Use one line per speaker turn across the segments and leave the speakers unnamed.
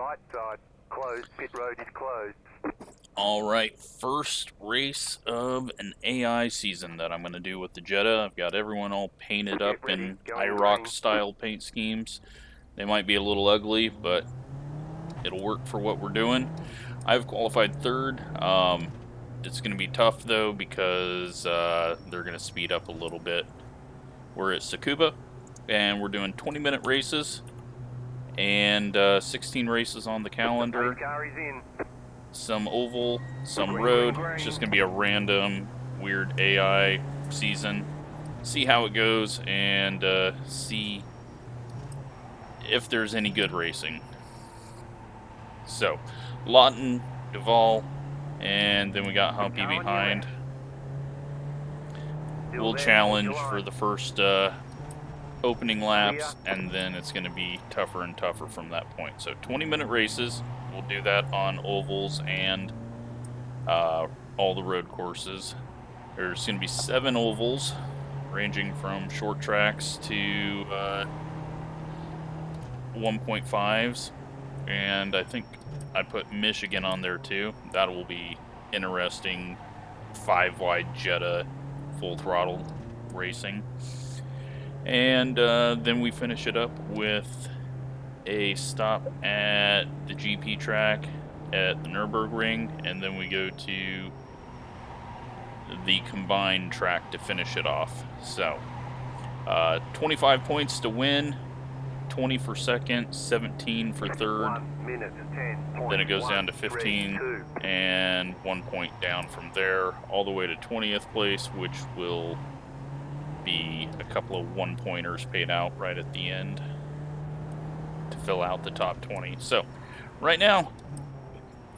Right side, closed, pit road is closed.
Alright, first race of an AI season that I'm going to do with the Jetta. I've got everyone all painted up in IROC style paint schemes. They might be a little ugly, but it'll work for what we're doing. I've qualified third. It's going to be tough though because they're going to speed up a little bit. We're at Tsukuba and we're doing 20-minute races and 16 races on the calendar.
Car is in.
Some oval, some road. It's just going to be a random, weird AI season. See how it goes and see if there's any good racing. So, Lawton, Duvall, and then we got Humpy behind. We'll challenge for the first opening laps, and then it's going to be tougher and tougher from that point. So 20-minute races. We'll do that on ovals and all the road courses. There's going to be 7 ovals, ranging from short tracks to 1.5s, and I think I put Michigan on there too. That will be interesting. 5-wide Jetta, full throttle racing. And then we finish it up with a stop at the GP track at the Nürburgring, and then we go to the combined track to finish it off. So 25 points to win, 20 for second, 17 for third. Then it goes down to 15 and 1 point down from there all the way to 20th place, which will be a couple of 1-pointers paid out right at the end to fill out the top 20. So right now,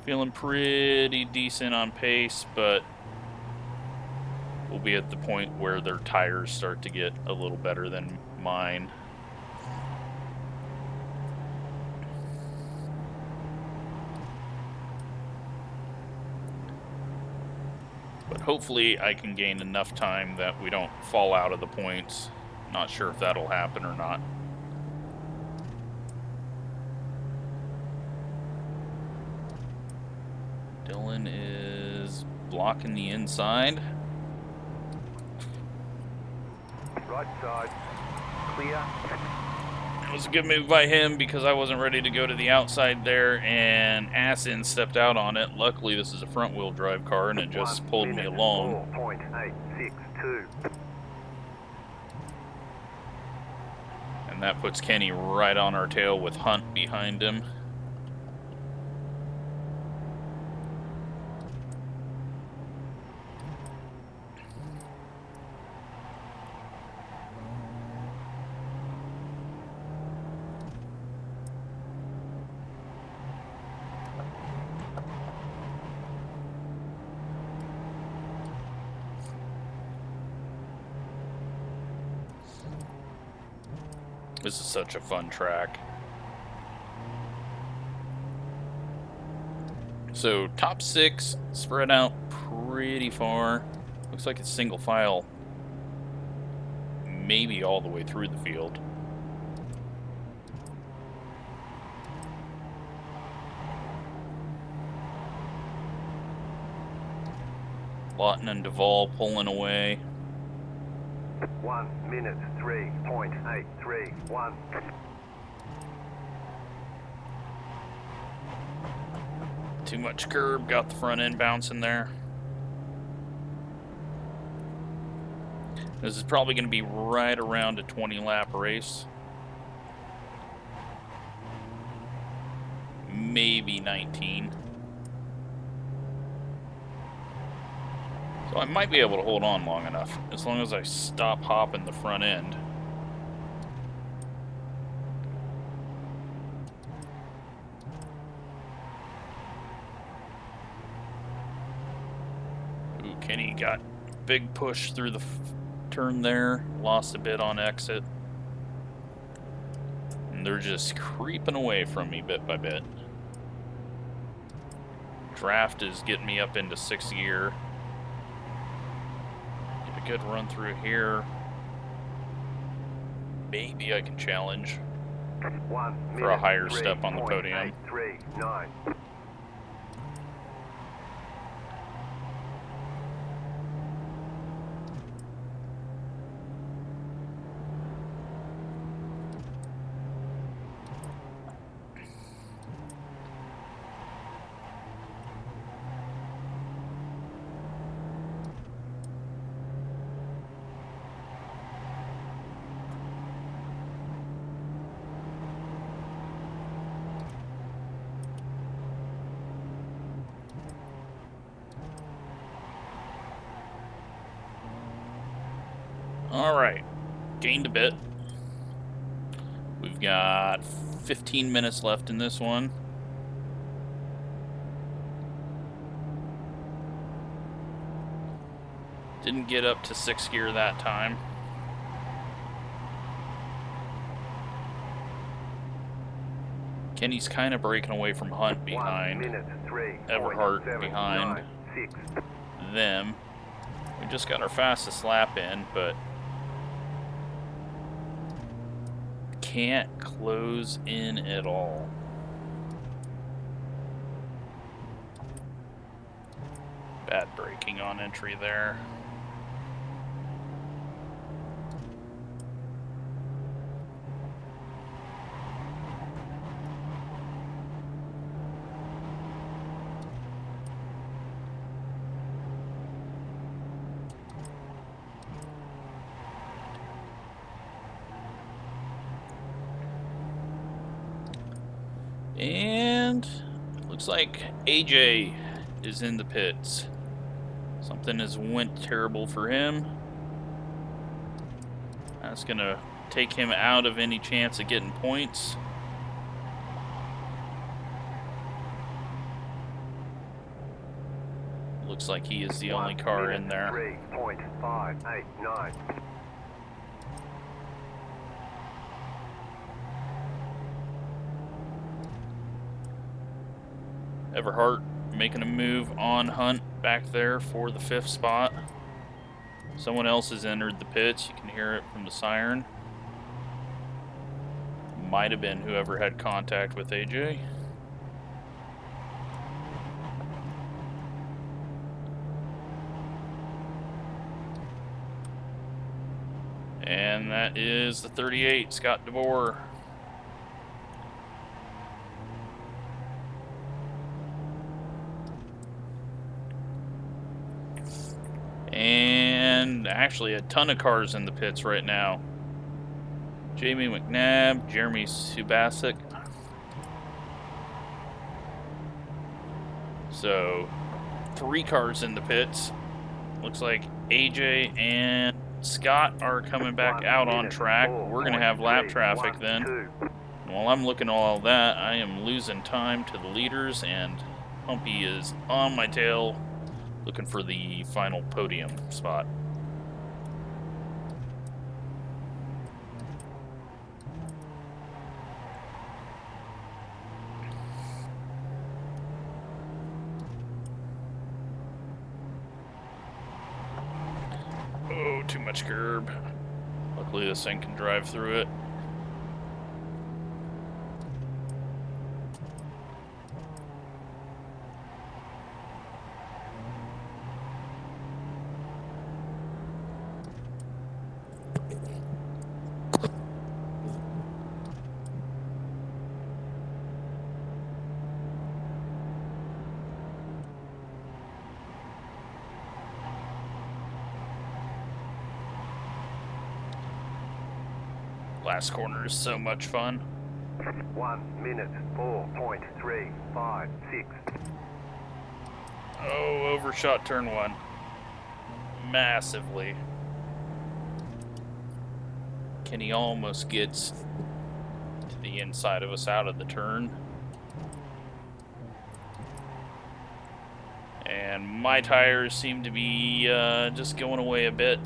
feeling pretty decent on pace, but we'll be at the point where their tires start to get a little better than mine. But hopefully I can gain enough time that we don't fall out of the points. Not sure if that'll happen or not. Dylan is blocking the inside.
Right side, clear.
It was a good move by him because I wasn't ready to go to the outside there, and Asin stepped out on it. Luckily, this is a front-wheel drive car, and it just pulled me along.
4.862.
And that puts Kenny right on our tail with Hunt behind him. This is such a fun track. So top 6 spread out pretty far. Looks like it's single file, maybe all the way through the field. Lawton and Duvall pulling away.
1 minute, 3.831.
Too much curb, got the front end bouncing there. This is probably going to be right around a 20-lap race. Maybe 19. So I might be able to hold on long enough, as long as I stop hopping the front end. Ooh, Kenny got big push through the turn there, lost a bit on exit. And they're just creeping away from me bit by bit. Draft is getting me up into 6th gear. Get a good run through here. Maybe I can challenge.
1 minute.
for a higher step on the podium.
3.839.
Alright, gained a bit. We've got 15 minutes left in this one. Didn't get up to 6th gear that time. Kenny's kind of breaking away from Hunt behind.
1 minute.
Everhart behind
3.796.
them. We just got our fastest lap in, but can't close in at all. Bad braking on entry there. And looks like AJ is in the pits. Something has went terrible for him. That's gonna take him out of any chance of getting points. Looks like he is the only car in there.
3.589.
Everhart making a move on Hunt back there for the 5th spot. Someone else has entered the pits. You can hear it from the siren. Might have been whoever had contact with AJ. And that is the 38, Scott DeBoer. And actually a ton of cars in the pits right now. Jamie McNabb, Jeremy Subasic. So 3 cars in the pits. Looks like AJ and Scott are coming back out on track. We're going to have lap traffic then. And while I'm looking at all that, I am losing time to the leaders, and Humpy is on my tail looking for the final podium spot. Oh, too much curb. Luckily this thing can drive through it. Last corner is so much fun.
1 minute. 4.356.
Oh, overshot turn 1. Massively. Kenny almost gets to the inside of us out of the turn. And my tires seem to be just going away a bit.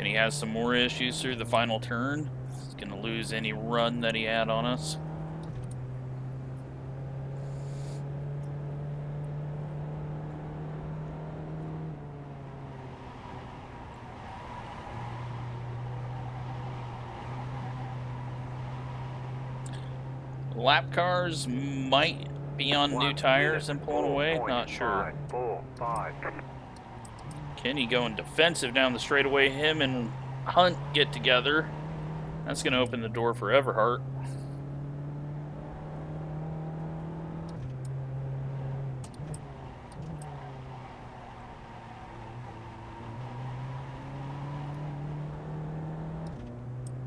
And he has some more issues through the final turn. He's going to lose any run that he had on us. Lap cars might be on new tires and pulling away, not sure.
4.5.
Kenny going defensive down the straightaway. Him and Hunt get together. That's going to open the door for Everhart.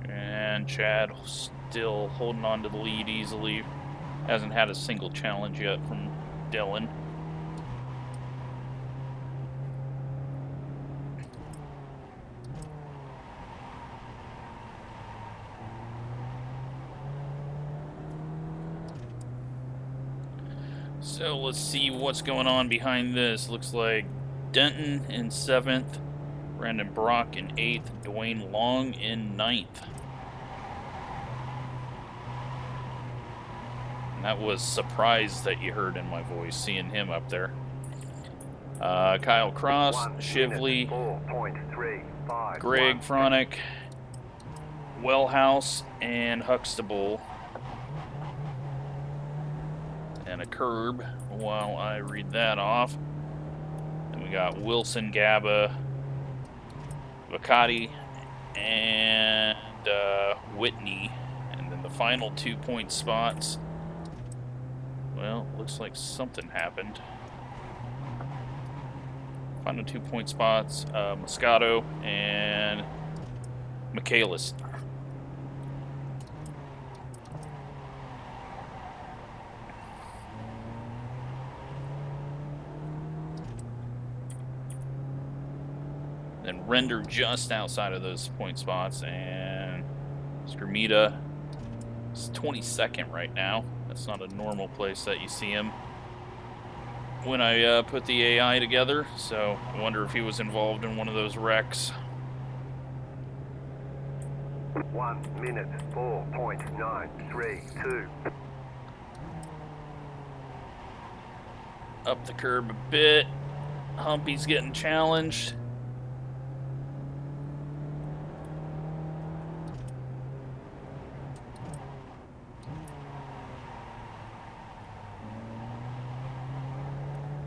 And Chad still holding on to the lead easily. Hasn't had a single challenge yet from Dylan. So let's see what's going on behind this. Looks like Denton in 7th, Brandon Brock in 8th, Dwayne Long in 9th. And that was surprise that you heard in my voice, seeing him up there. Kyle Cross, Shively, Greg Fronick, Wellhouse, and Huxtable. And a curb while I read that off. Then we got Wilson, Gaba, Vakati, and Whitney. And then the final 2-point spots. Well, looks like something happened. Final 2-point spots, Moscato and Michaelis. Then Render just outside of those point spots, and Skrmita is 22nd right now. That's not a normal place that you see him when I put the AI together, so I wonder if he was involved in one of those wrecks.
1 minute, 4.932.
Up the curb a bit. Humpy's getting challenged.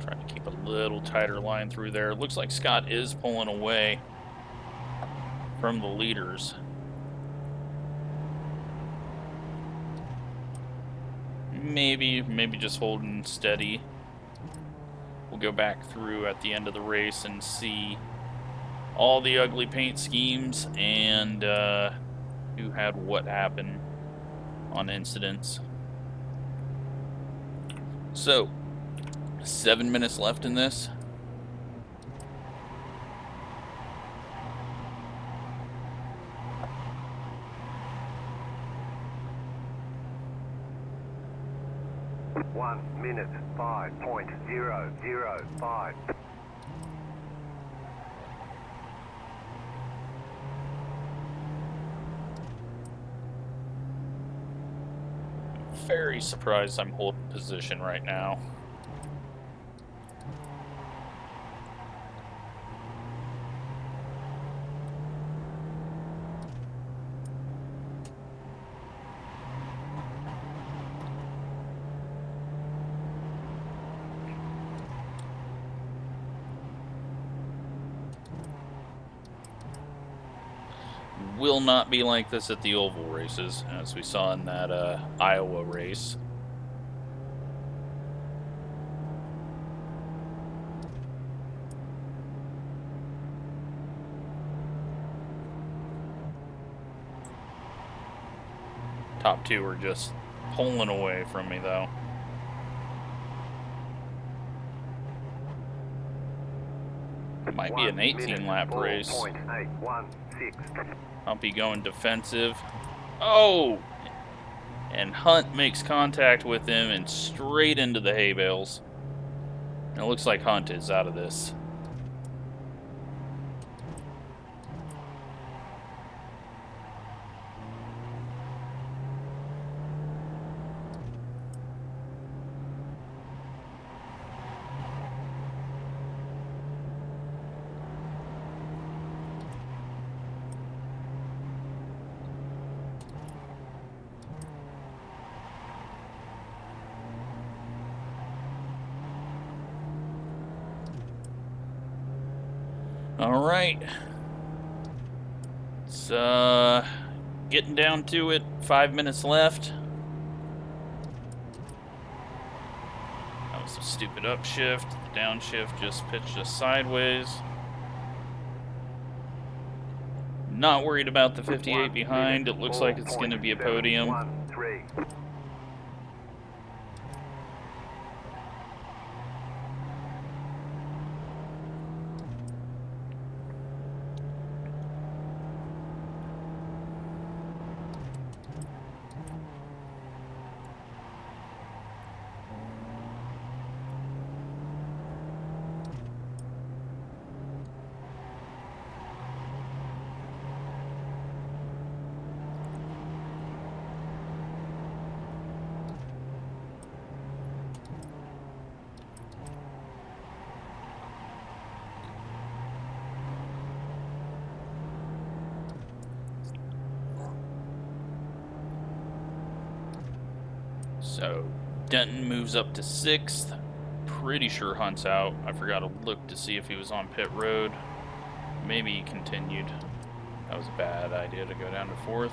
Trying to keep a little tighter line through there. Looks like Scott is pulling away from the leaders. Maybe just holding steady. We'll go back through at the end of the race and see all the ugly paint schemes and who had what happen on incidents. So, 7 minutes left in this.
One minute, 5.005.
Very surprised I'm holding position right now. Will not be like this at the oval races, as we saw in that Iowa race. Top two are just pulling away from me, though. It might be an 18-lap race.
4.816.
Humpy going defensive. Oh! And Hunt makes contact with him and straight into the hay bales. And it looks like Hunt is out of this. All right. It's getting down to it. 5 minutes left. That was a stupid upshift. The downshift just pitched us sideways. Not worried about the 58 behind. It looks like it's going to be a podium.
13.
So Denton moves up to 6th. Pretty sure Hunt's out. I forgot to look to see if he was on pit road. Maybe he continued. That was a bad idea to go down to 4th.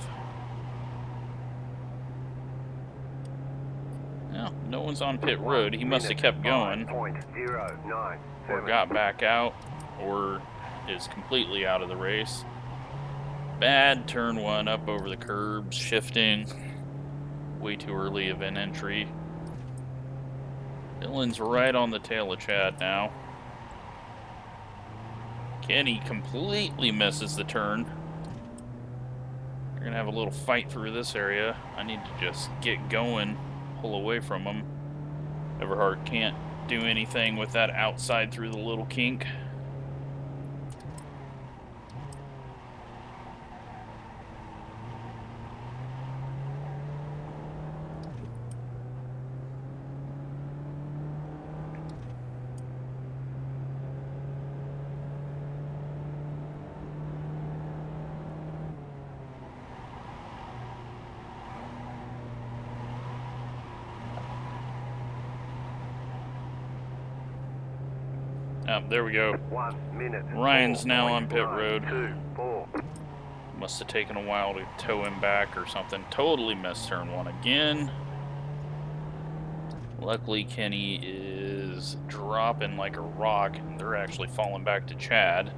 No, no one's on pit road. He must have kept going, or got back out, or is completely out of the race. Bad turn 1 up over the curbs, shifting. Way too early of an entry. Dylan's right on the tail of Chad now. Kenny completely misses the turn. We're gonna have a little fight through this area. I need to just get going, pull away from him. Everhart can't do anything with that outside through the little kink. Oh, there we go.
1 minute.
Ryan's now on pit road.
4.
Must have taken a while to tow him back or something. Totally missed turn 1 again. Luckily, Kenny is dropping like a rock, and they're actually falling back to Chad.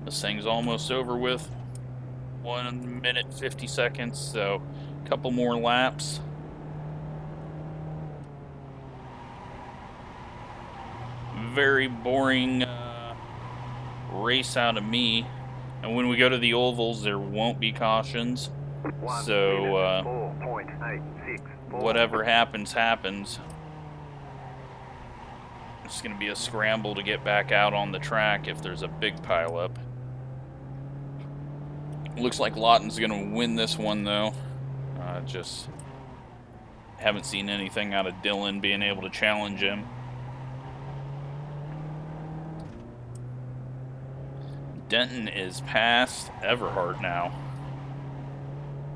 This thing's almost over with. 1 minute 50 seconds, so a couple more laps. Very boring race out of me. And when we go to the ovals, there won't be cautions. So whatever happens, happens. It's going to be a scramble to get back out on the track if there's a big pileup. Looks like Lawton's going to win this one, though. Just haven't seen anything out of Dylan being able to challenge him. Denton is past Everhart now.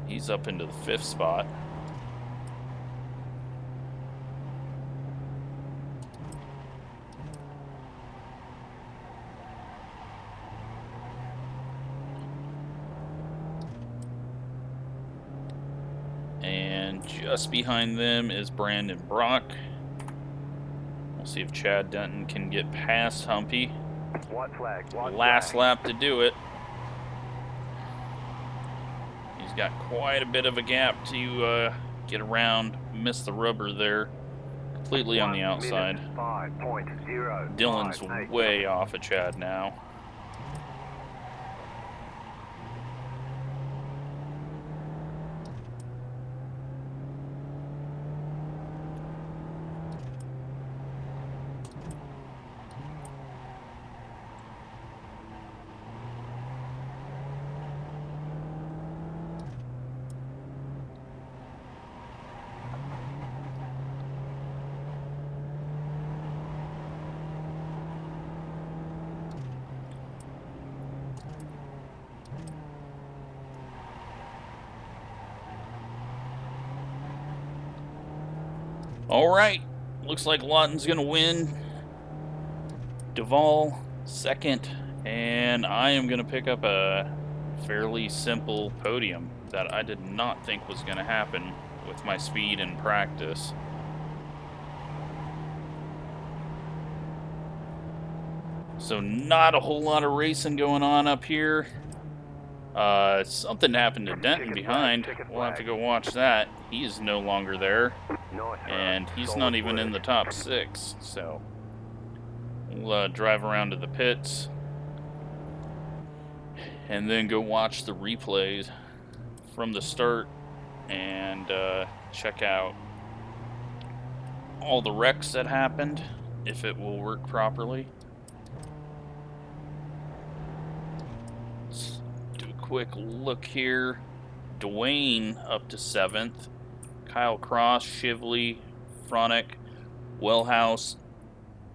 He's up into the 5th spot. And just behind them is Brandon Brock. We'll see if Chad Denton can get past Humpy.
White flag.
Last lap to do it. He's got quite a bit of a gap to get around. Missed the rubber there. Completely on the outside.
5.0.
Dylan's way off of Chad now. Alright, looks like Lawton's gonna win. Duvall second, and I am gonna pick up a fairly simple podium that I did not think was gonna happen with my speed in practice. So not a whole lot of racing going on up here. Something happened to Denton behind. We'll have to go watch that. He is no longer there, and he's not even in the top 6. So we'll drive around to the pits and then go watch the replays from the start and check out all the wrecks that happened, if it will work properly. Let's do a quick look here. Dwayne up to 7th. Kyle Cross, Shively, Fronick, Wellhouse,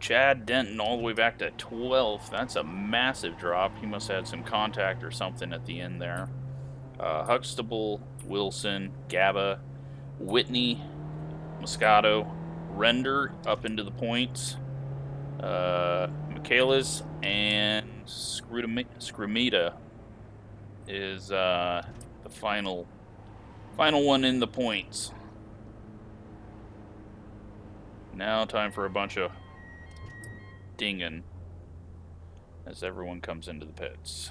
Chad Denton all the way back to 12th. That's a massive drop. He must have had some contact or something at the end there. Huxtable, Wilson, Gaba, Whitney, Moscato, Render up into the points. Michaelis and Scrimita is the final one in the points. Now time for a bunch of dinging as everyone comes into the pits.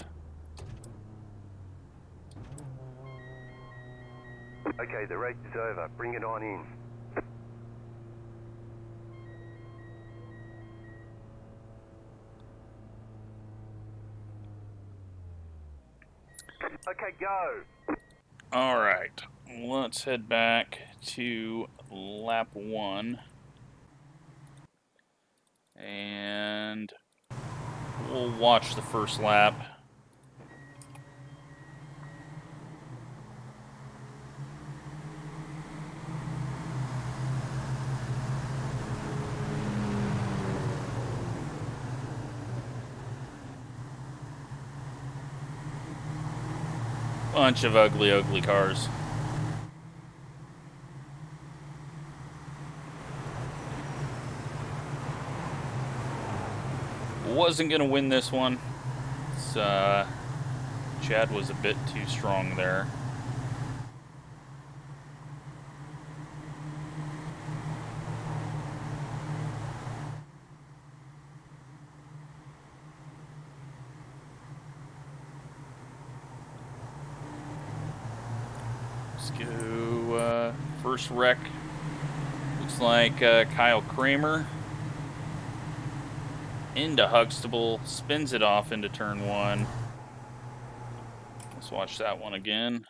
Okay, the race is over. Bring it on in. Okay, go.
All right, let's head back to lap 1. And we'll watch the first lap. Bunch of ugly, ugly cars. Wasn't going to win this one. Chad was a bit too strong there. Let's go first wreck. Looks like Kyle Kramer into Huxtable, spins it off into turn 1. Let's watch that one again.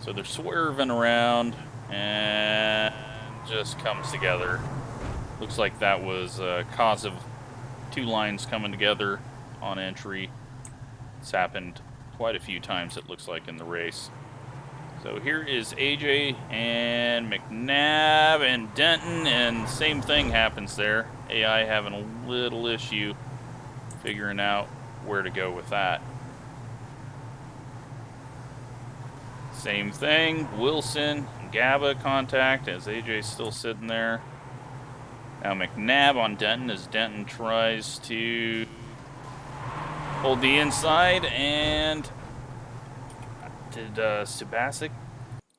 So they're swerving around and just comes together. Looks like that was a cause of 2 lines coming together on entry. It's happened quite a few times, it looks like, in the race. So here is AJ and McNabb and Denton, and same thing happens there. AI having a little issue figuring out where to go with that. Same thing, Wilson, Gaba contact as AJ's still sitting there. Now McNabb on Denton as Denton tries to hold the inside, and did Subasic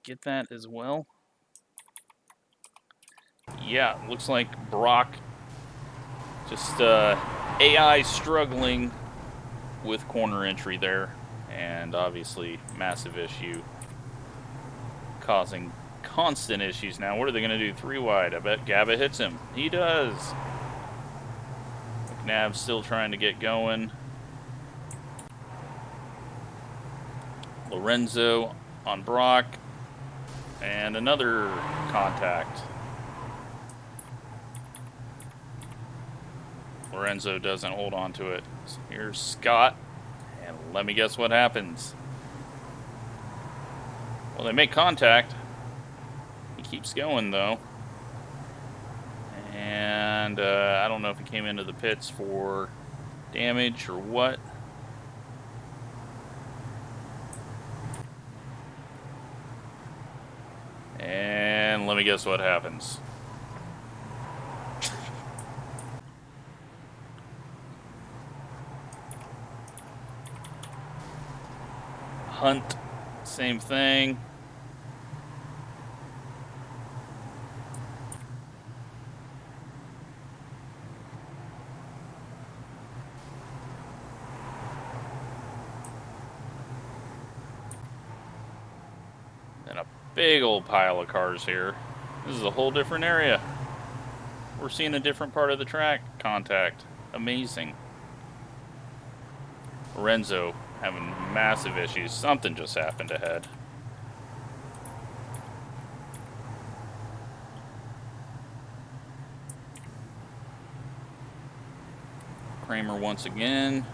get that as well? Yeah, looks like Brock just AI struggling with corner entry there, and obviously massive issue causing constant issues now. What are they going to do? 3 wide. I bet Gaba hits him. He does. McNabb's still trying to get going. Lorenzo on Brock, and another contact. Lorenzo doesn't hold on to it. So here's Scott, and let me guess what happens. Well, they make contact. He keeps going though, and I don't know if he came into the pits for damage or what. Let me guess what happens. Hunt, same thing. And a big old pile of cars here. This is a whole different area. We're seeing a different part of the track. Contact. Amazing. Lorenzo having massive issues. Something just happened ahead. Kramer once again.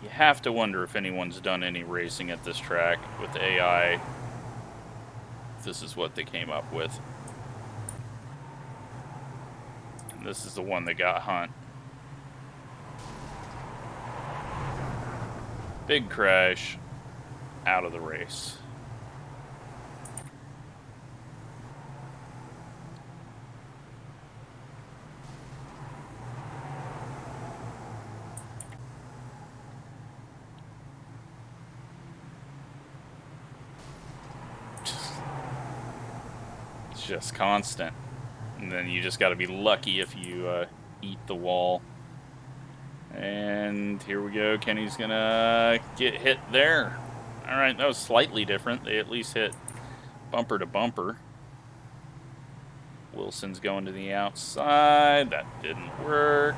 You have to wonder if anyone's done any racing at this track with AI. This is what they came up with. And this is the one that got Hunt. Big crash. Out of the race. It's just constant. And then you just got to be lucky if you eat the wall. And here we go. Kenny's going to get hit there. All right, that was slightly different. They at least hit bumper to bumper. Wilson's going to the outside. That didn't work.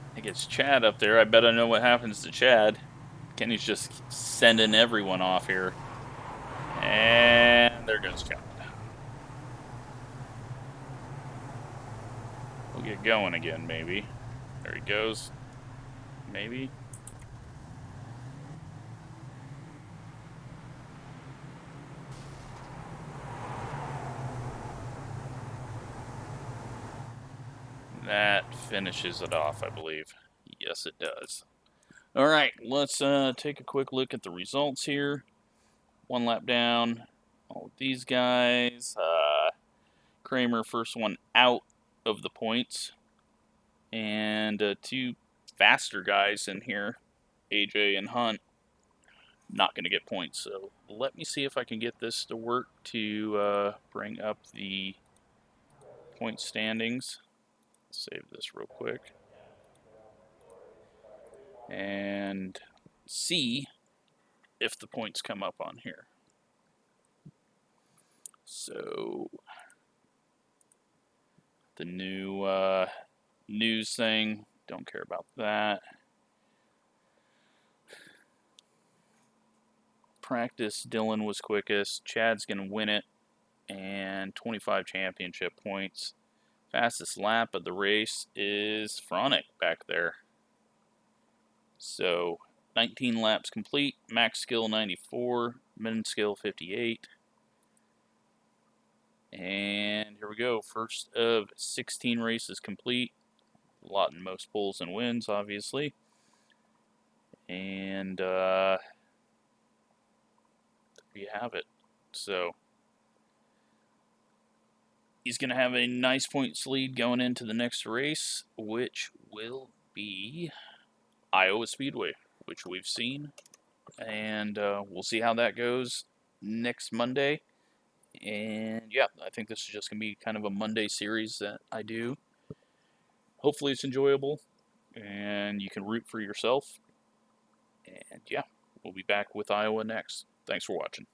I think it's Chad up there. I bet I know what happens to Chad. Kenny's just sending everyone off here. And there goes Chad. We'll get going again, maybe. There he goes. Maybe. That finishes it off, I believe. Yes, it does. All right, let's take a quick look at the results here. 1 lap down. All of these guys. Kramer, first one out of the points. And 2 faster guys in here, AJ and Hunt, not going to get points. So let me see if I can get this to work to bring up the point standings. Save this real quick. And see if the points come up on here. So the new news thing, don't care about that. Practice, Dylan was quickest. Chad's going to win it. And 25 championship points. Fastest lap of the race is Fronic back there. So 19 laps complete. Max skill 94. Min skill 58. And here we go. First of 16 races complete. A lot in most poles and wins, obviously. And there you have it. So he's going to have a nice points lead going into the next race, which will be Iowa Speedway, which we've seen. And we'll see how that goes next Monday. And yeah, I think this is just going to be kind of a Monday series that I do. Hopefully it's enjoyable and you can root for yourself. And yeah, we'll be back with Iowa next. Thanks for watching.